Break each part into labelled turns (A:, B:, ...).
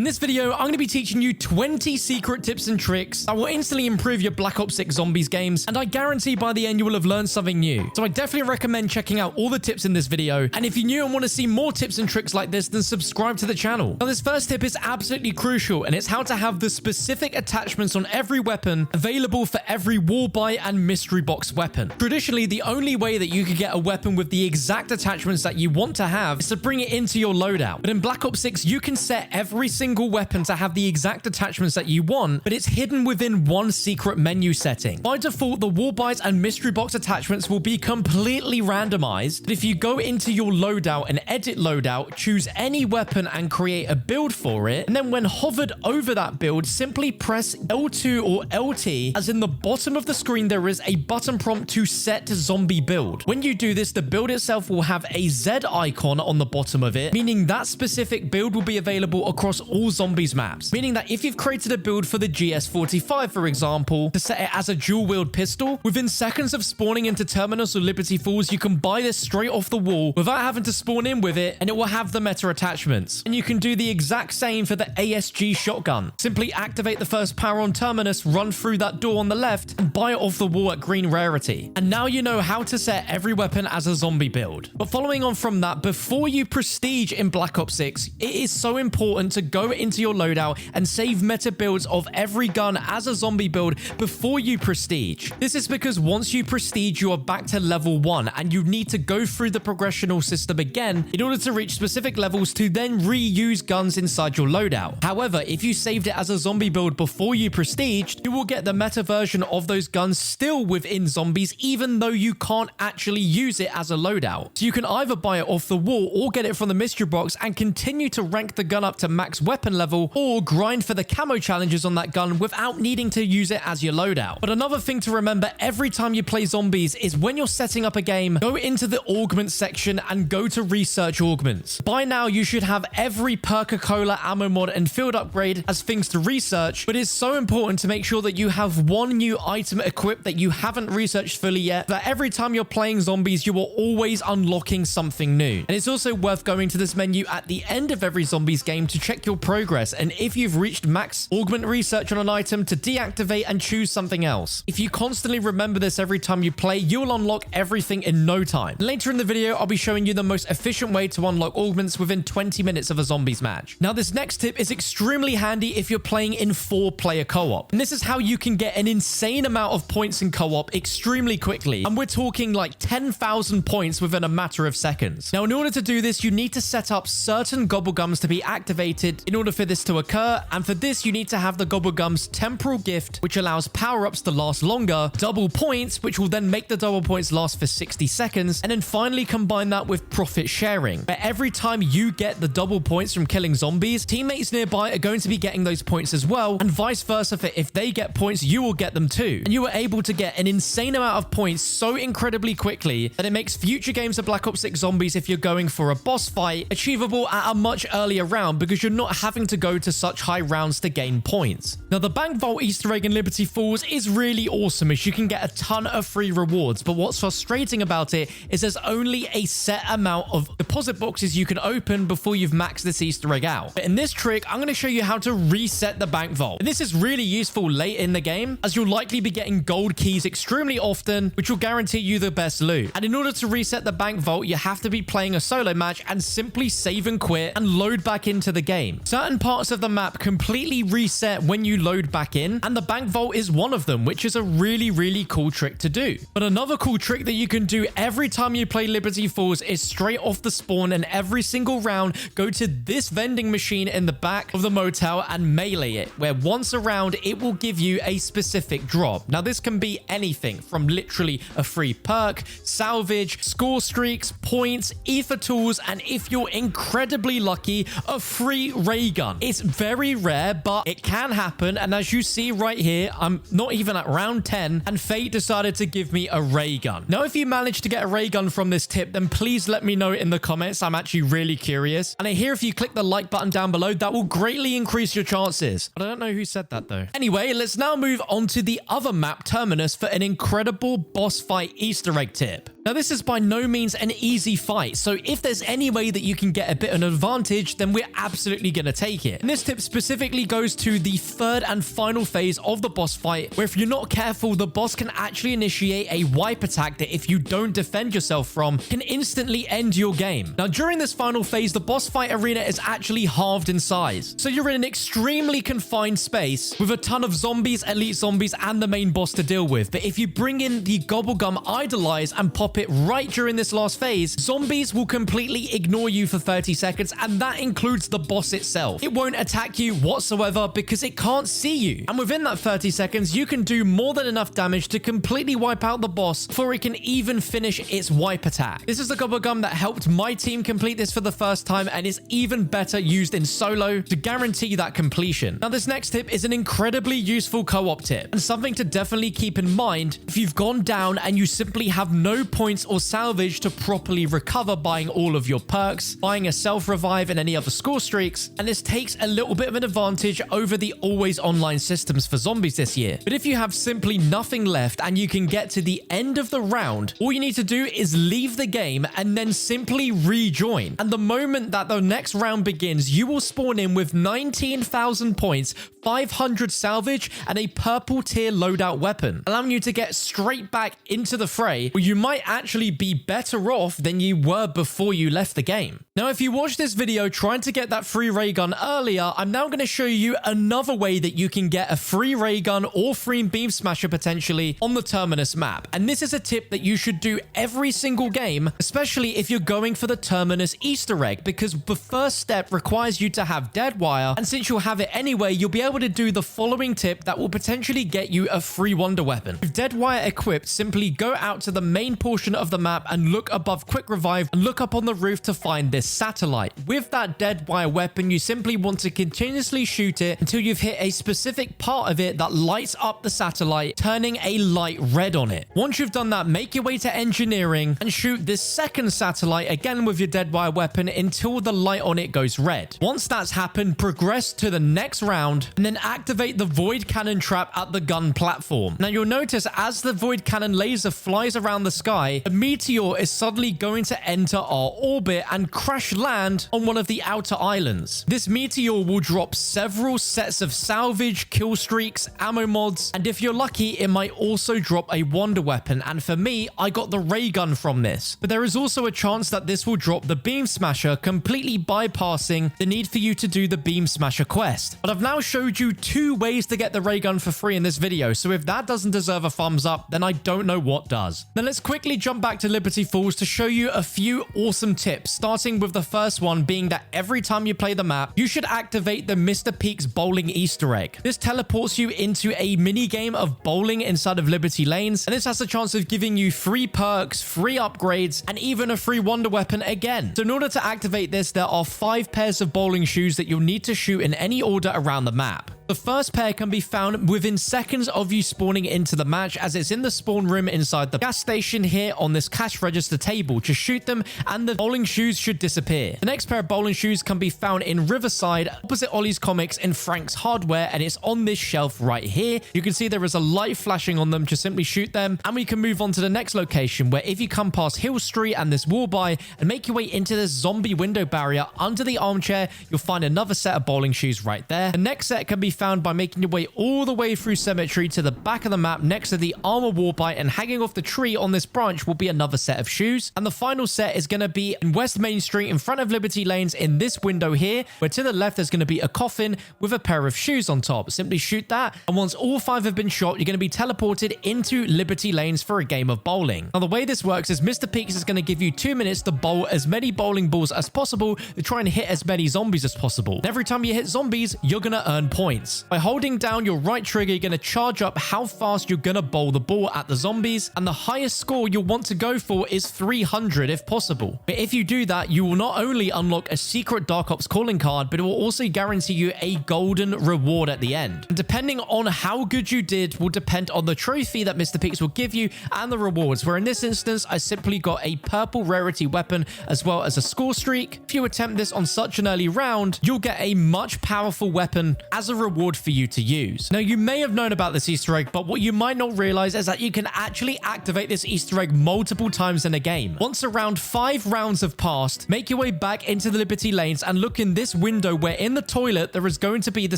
A: this video, I'm going to be teaching you 20 secret tips and tricks that will instantly improve your Black Ops 6 Zombies games, and I guarantee by the end you will have learned something new. So I definitely recommend checking out all the tips in this video, and if you're new and want to see more tips and tricks like this, then subscribe to the channel. Now this first tip is absolutely crucial, and it's how to have the specific attachments on every weapon available for every war buy and mystery box weapon. Traditionally, the only way that you could get a weapon with the exact attachments that you want to have is to bring it into your loadout. But in Black Ops 6, you can set every single weapon to have the exact attachments that you want, but it's hidden within one secret menu setting. By default, the war buys and mystery box attachments will be completely randomized, but if you go into your loadout and edit loadout, choose any weapon and create a build for it, and then when hovered over that build, simply press L2 or LT, as in the bottom of the screen there is a button prompt to set zombie build. When you do this, the build itself will have a Z icon on the bottom of it, meaning that specific build will be available across all zombies maps. Meaning that if you've created a build for the GS45, for example, to set it as a dual-wield pistol, within seconds of spawning into Terminus or Liberty Falls, you can buy this straight off the wall without having to spawn in with it, and it will have the meta attachments. And you can do the exact same for the ASG shotgun. Simply activate the first power on Terminus, run through that door on the left, and buy it off the wall at green rarity. And now you know how to set every weapon as a zombie build. But following on from that, before you prestige in Black Ops 6, it is so important to go into your loadout and save meta builds of every gun as a zombie build before you prestige. This is because once you prestige, you are back to level 1, and you need to go through the progressional system again in order to reach specific levels to then reuse guns inside your loadout. However, if you saved it as a zombie build before you prestiged, you will get the meta version of those guns still within zombies, even though you can't actually use it as a loadout. So you can either buy it off the wall or get it from the mystery box and continue to rank the gun up to max weapon level, or grind for the camo challenges on that gun without needing to use it as your loadout. But another thing to remember every time you play zombies is when you're setting up a game, go into the Augments section and go to research Augments. By now, you should have every Perca-Cola, ammo mod, and field upgrade as things to research, but it's so important to make sure that you have one new item equipped that you haven't researched fully yet, that every time you're playing zombies, you are always unlocking something new. And it's also worth going to this menu at the end of every zombies game to check your progress, and if you've reached max augment research on an item, to deactivate and choose something else. If you constantly remember this every time you play, you'll unlock everything in no time. Later in the video, I'll be showing you the most efficient way to unlock augments within 20 minutes of a zombies match. Now, this next tip is extremely handy if you're playing in 4-player co-op. And this is how you can get an insane amount of points in co-op extremely quickly. And we're talking like 10,000 points within a matter of seconds. Now, in order to do this, you need to set up certain gobblegums to be activated in order for this to occur. And for this, you need to have the gobblegums temporal gift, which allows power-ups to last longer, double points, which will then make the double points last for 60 seconds, and then finally combine that with profit sharing, where every time you get the double points from killing zombies, teammates nearby are going to be getting those points as well, and vice versa, for if they get points, you will get them too. And you are able to get an insane amount of points so incredibly quickly that it makes future games of Black Ops 6 Zombies, if you're going for a boss fight, achievable at a much earlier round, because you're not having to go to such high rounds to gain points. Now, the Bank Vault Easter Egg in Liberty Falls is really awesome, as you can get a ton of free rewards, but what's frustrating about it is there's only a set amount of deposit boxes you can open before you've maxed this Easter egg out. But in this trick, I'm going to show you how to reset the Bank Vault. And this is really useful late in the game, as you'll likely be getting gold keys extremely often, which will guarantee you the best loot. And in order to reset the Bank Vault, you have to be playing a solo match and simply save and quit and load back into the game. Certain parts of the map completely reset when you load back in, and the Bank Vault is one of them, which is a really cool trick to do. But another cool trick that you can do every time you play Liberty Falls is straight off the spawn, and every single round, go to this vending machine in the back of the motel and melee it, where once around, it will give you a specific drop. Now, this can be anything from literally a free perk, salvage, score streaks, points, ether tools, and if you're incredibly lucky, a free Raygun. It's very rare, but it can happen, and as you see right here, I'm not even at round 10, and Fate decided to give me a Raygun. Now, if you manage to get a Raygun from this tip, then please let me know in the comments. I'm actually really curious. And I hear if you click the like button down below, that will greatly increase your chances. But I don't know who said that though. Anyway, let's now move on to the other map, Terminus, for an incredible boss fight Easter egg tip. Now, this is by no means an easy fight, so if there's any way that you can get a bit of an advantage, then we're absolutely going to take it. And this tip specifically goes to the third and final phase of the boss fight, where if you're not careful, the boss can actually initiate a wipe attack that if you don't defend yourself from, can instantly end your game. Now, during this final phase, the boss fight arena is actually halved in size. So you're in an extremely confined space with a ton of zombies, elite zombies, and the main boss to deal with. But if you bring in the Gobblegum Idolize and pop it right during this last phase, zombies will completely ignore you for 30 seconds, and that includes the boss itself. It won't attack you whatsoever because it can't see you. And within that 30 seconds, you can do more than enough damage to completely wipe out the boss before it can even finish its wipe attack. This is the Gobblegum that helped my team complete this for the first time and is even better used in solo to guarantee that completion. Now, this next tip is an incredibly useful co-op tip and something to definitely keep in mind if you've gone down and you simply have no points or salvage to properly recover buying all of your perks, buying a self-revive and any other score streaks, and this takes a little bit of an advantage over the always online systems for zombies this year. But if you have simply nothing left and you can get to the end of the round, all you need to do is leave the game and then simply rejoin. And the moment that the next round begins, you will spawn in with 19,000 points, 500 salvage, and a purple tier loadout weapon, allowing you to get straight back into the fray, where you might actually be better off than you were before you left the game. Now, if you watched this video trying to get that free ray gun earlier, I'm now going to show you another way that you can get a free ray gun or free beam smasher potentially on the Terminus map. And this is a tip that you should do every single game, especially if you're going for the Terminus Easter Egg, because the first step requires you to have dead wire, and since you'll have it anyway, you'll be able to do the following tip that will potentially get you a free wonder weapon. With dead wire equipped, simply go out to the main portion of the map and look above quick revive and look up on the roof to find this satellite. With that dead wire weapon, you simply want to continuously shoot it until you've hit a specific part of it that lights up the satellite, turning a light red on it. Once you've done that, make your way to engineering and shoot this second satellite again with your dead wire weapon until the light on it goes red. Once that's happened, progress to the next round and then activate the void cannon trap at the gun platform. Now, you'll notice as the void cannon laser flies around the sky, a meteor is suddenly going to enter our orbit and crash land on one of the outer islands. This meteor will drop several sets of salvage, kill streaks, ammo mods, and if you're lucky, it might also drop a wonder weapon. And for me, I got the ray gun from this. But there is also a chance that this will drop the beam smasher, completely bypassing the need for you to do the beam smasher quest. But I've now showed you two ways to get the ray gun for free in this video, so if that doesn't deserve a thumbs up, then I don't know what does. Now let's quickly jump back to Liberty Falls to show you a few awesome tips, starting with the first one being that every time you play the map, you should activate the Mr. Peaks bowling Easter egg. This teleports you into a mini game of bowling inside of Liberty Lanes, and this has a chance of giving you free perks, free upgrades, and even a free wonder weapon again. So in order to activate this, there are 5 pairs of bowling shoes that you'll need to shoot in any order around the map. The first pair can be found within seconds of you spawning into the match, as it's in the spawn room inside the gas station here on this cash register table. Just shoot them and the bowling shoes should disappear. The next pair of bowling shoes can be found in Riverside, opposite Ollie's Comics in Frank's Hardware, and it's on this shelf right here. You can see there is a light flashing on them. Just simply shoot them, and we can move on to the next location, where if you come past Hill Street and this wall by and make your way into this zombie window barrier under the armchair, you'll find another set of bowling shoes right there. The next set can be found by making your way all the way through Cemetery to the back of the map next to the armor warbite, and hanging off the tree on this branch will be another set of shoes. And the final set is going to be in West Main Street in front of Liberty Lanes in this window here, where to the left there's going to be a coffin with a pair of shoes on top. Simply shoot that, and once all 5 have been shot, you're going to be teleported into Liberty Lanes for a game of bowling. Now the way this works is Mr. Peaks is going to give you 2 minutes to bowl as many bowling balls as possible to try and hit as many zombies as possible. And every time you hit zombies, you're going to earn points. By holding down your right trigger, you're going to charge up how fast you're going to bowl the ball at the zombies, and the highest score you'll want to go for is 300 if possible. But if you do that, you will not only unlock a secret Dark Ops calling card, but it will also guarantee you a golden reward at the end. And depending on how good you did will depend on the trophy that Mr. Peaks will give you and the rewards, where in this instance, I simply got a purple rarity weapon as well as a score streak. If you attempt this on such an early round, you'll get a much powerful weapon as a reward reward for you to use. Now, you may have known about this Easter egg, but what you might not realize is that you can actually activate this Easter egg multiple times in a game. Once around 5 rounds have passed, make your way back into the Liberty lanes and look in this window where in the toilet there is going to be the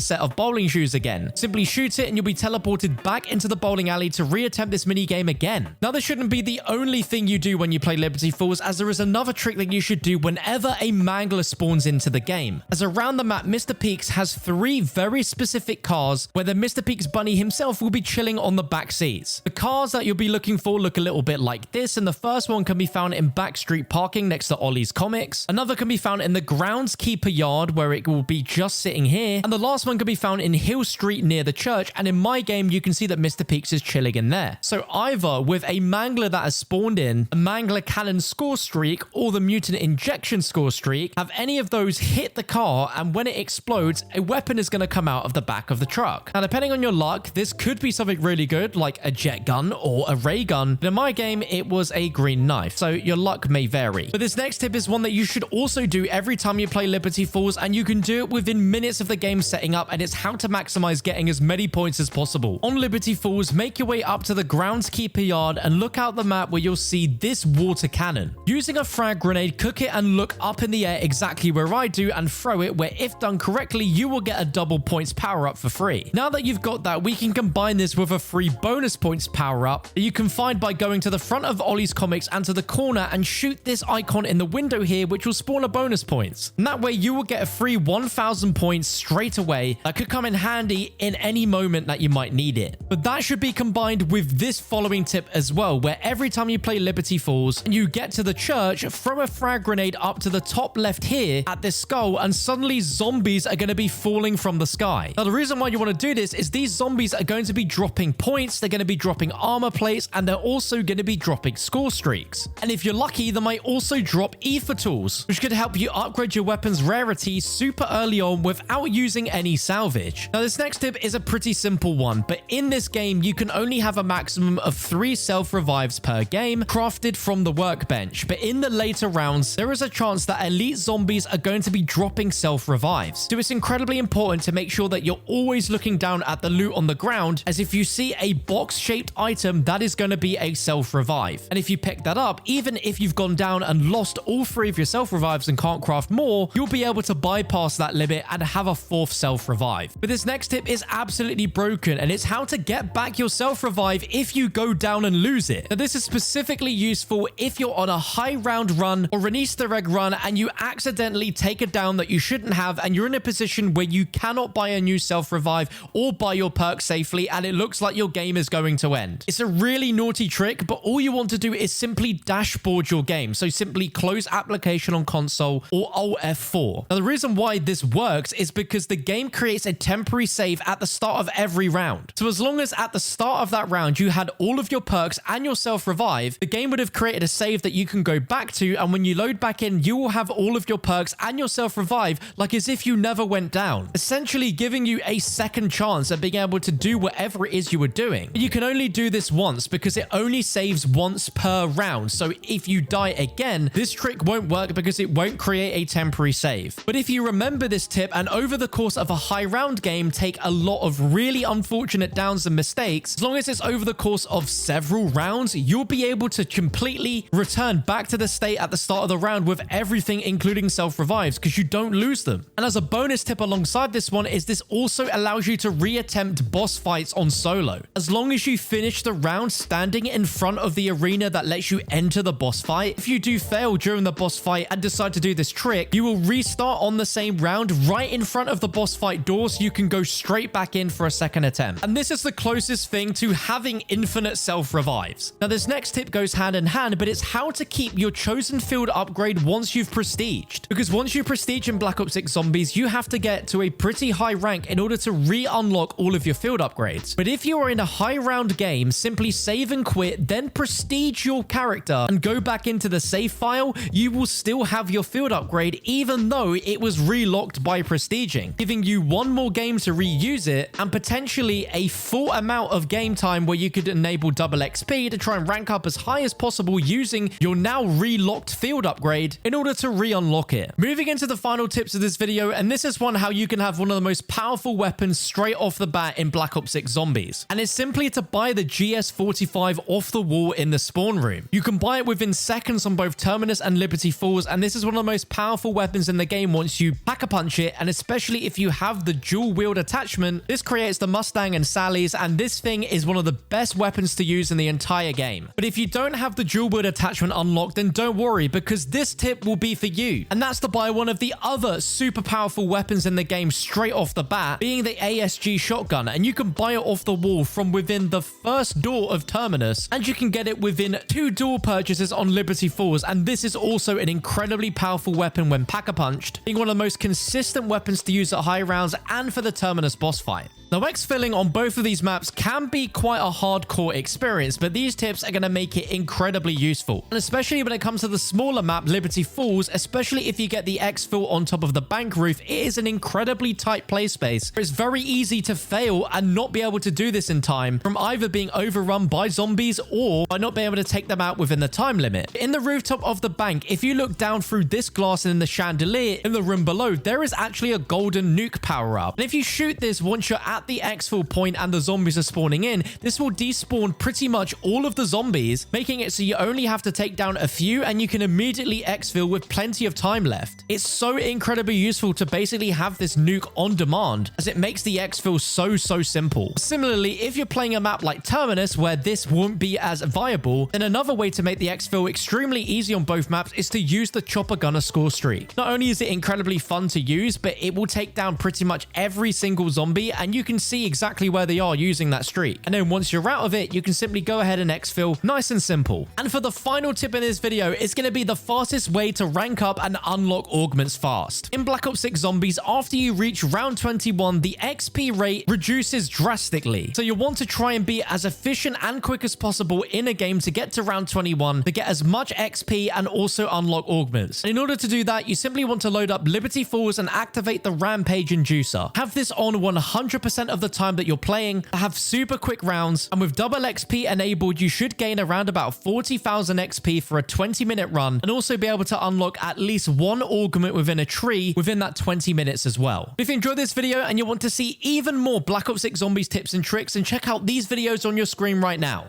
A: set of bowling shoes again. Simply shoot it and you'll be teleported back into the bowling alley to reattempt this mini game again. Now, this shouldn't be the only thing you do when you play Liberty Falls, as there is another trick that you should do whenever a mangler spawns into the game. As around the map, Mr. Peaks has 3 very specific cars where the Mr. Peaks bunny himself will be chilling on the back seats. The cars that you'll be looking for look a little bit like this, and the first one can be found in Backstreet Parking next to Ollie's Comics. Another can be found in the Groundskeeper Yard where it will be just sitting here, and the last one can be found in Hill Street near the church, and in my game you can see that Mr. Peaks is chilling in there. So either with a mangler that has spawned in, a mangler cannon score streak, or the mutant injection score streak, have any of those hit the car, and when it explodes, a weapon is going to come out of the back of the truck. Now, depending on your luck, this could be something really good like a jet gun or a ray gun, but in my game it was a green knife, so your luck may vary. But this next tip is one that you should also do every time you play Liberty Falls, and you can do it within minutes of the game setting up, and it's how to maximize getting as many points as possible. On Liberty Falls, make your way up to the Groundskeeper Yard and look out the map where you'll see this water cannon. Using a frag grenade, cook it and look up in the air exactly where I do and throw it, where if done correctly, you will get a double points power up for free. Now that you've got that, we can combine this with a free bonus points power up that you can find by going to the front of Ollie's Comics and to the corner and shoot this icon in the window here, which will spawn a bonus points. And that way you will get a free 1000 points straight away that could come in handy in any moment that you might need it. But that should be combined with this following tip as well, where every time you play Liberty Falls and you get to the church, throw a frag grenade up to the top left here at this skull, and suddenly zombies are going to be falling from the sky. Now, the reason why you want to do this is these zombies are going to be dropping points, they're going to be dropping armor plates, and they're also going to be dropping score streaks. And if you're lucky, they might also drop ether tools, which could help you upgrade your weapon's rarity super early on without using any salvage. Now, this next tip is a pretty simple one, but in this game, you can only have a maximum of 3 self-revives per game crafted from the workbench. But in the later rounds, there is a chance that elite zombies are going to be dropping self-revives. So it's incredibly important to make sure that you're always looking down at the loot on the ground, as if you see a box-shaped item, that is going to be a self-revive. And if you pick that up, even if you've gone down and lost all 3 of your self-revives and can't craft more, you'll be able to bypass that limit and have a 4th self-revive. But this next tip is absolutely broken, and it's how to get back your self-revive if you go down and lose it. Now, this is specifically useful if you're on a high round run or an Easter egg run and you accidentally take a down that you shouldn't have, and you're in a position where you cannot buy a new self-revive or buy your perk safely, and it looks like your game is going to end. It's a really naughty trick, but all you want to do is simply dashboard your game. So simply close application on console or Alt F4. Now, the reason why this works is because the game creates a temporary save at the start of every round. So as long as at the start of that round you had all of your perks and your self-revive, the game would have created a save that you can go back to, and when you load back in, you will have all of your perks and your self-revive like as if you never went down, essentially giving you a second chance at being able to do whatever it is you were doing. But you can only do this once because it only saves once per round. So if you die again, this trick won't work because it won't create a temporary save. But if you remember this tip and over the course of a high round game take a lot of really unfortunate downs and mistakes, as long as it's over the course of several rounds, you'll be able to completely return back to the state at the start of the round with everything including self-revives, because you don't lose them. And as a bonus tip alongside this one is this also allows you to reattempt boss fights on solo. As long as you finish the round standing in front of the arena that lets you enter the boss fight, if you do fail during the boss fight and decide to do this trick, you will restart on the same round right in front of the boss fight door, so you can go straight back in for a second attempt. And this is the closest thing to having infinite self-revives. Now, this next tip goes hand in hand, but it's how to keep your chosen field upgrade once you've prestiged. Because once you prestige in Black Ops 6 Zombies, you have to get to a pretty high rank in order to re-unlock all of your field upgrades. But if you are in a high round game, simply save and quit, then prestige your character and go back into the save file, you will still have your field upgrade even though it was relocked by prestiging, giving you one more game to reuse it and potentially a full amount of game time where you could enable double XP to try and rank up as high as possible using your now relocked field upgrade in order to re-unlock it. Moving into the final tips of this video, and this is one how you can have one of the most powerful powerful weapons straight off the bat in Black Ops 6 Zombies. And it's simply to buy the GS45 off the wall in the spawn room. You can buy it within seconds on both Terminus and Liberty Falls, and this is one of the most powerful weapons in the game once you pack-a-punch it, and especially if you have the dual wield attachment. This creates the Mustang and Sally's, and this thing is one of the best weapons to use in the entire game. But if you don't have the dual wield attachment unlocked, then don't worry, because this tip will be for you. And that's to buy one of the other super powerful weapons in the game straight off the bat, being the ASG shotgun, and you can buy it off the wall from within the first door of Terminus, and you can get it within 2 door purchases on Liberty Falls. And this is also an incredibly powerful weapon when pack-a-punched, being one of the most consistent weapons to use at high rounds and for the Terminus boss fight. Now, Xfilling on both of these maps can be quite a hardcore experience, but these tips are going to make it incredibly useful. And especially when it comes to the smaller map, Liberty Falls, especially if you get the Xfill on top of the bank roof, it is an incredibly tight play space. It's very easy to fail and not be able to do this in time, from either being overrun by zombies or by not being able to take them out within the time limit. In the rooftop of the bank, if you look down through this glass and in the chandelier in the room below, there is actually a golden nuke power-up. And if you shoot this once you're at the Xfill point and the zombies are spawning in, this will despawn pretty much all of the zombies, making it so you only have to take down a few and you can immediately Xfill with plenty of time left. It's so incredibly useful to basically have this nuke on demand, as it makes the Xfill so simple. Similarly, if you're playing a map like Terminus where this won't be as viable, then another way to make the Xfill extremely easy on both maps is to use the chopper gunner score streak. Not only is it incredibly fun to use, but it will take down pretty much every single zombie, and you can see exactly where they are using that streak. And then once you're out of it, you can simply go ahead and Xfill. Nice and simple. And for the final tip in this video, it's going to be the fastest way to rank up and unlock augments fast. In Black Ops 6 Zombies, after you reach round 21, the XP rate reduces drastically. So you want to try and be as efficient and quick as possible in a game to get to round 21 to get as much XP and also unlock augments. And in order to do that, you simply want to load up Liberty Falls and activate the Rampage Inducer. Have this on 100% of the time that you're playing, have super quick rounds, and with double XP enabled, you should gain around about 40,000 XP for a 20-minute run, and also be able to unlock at least 1 augment within a tree within that 20 minutes as well. If you enjoyed this video and you want to see even more Black Ops 6 Zombies tips and tricks, then check out these videos on your screen right now.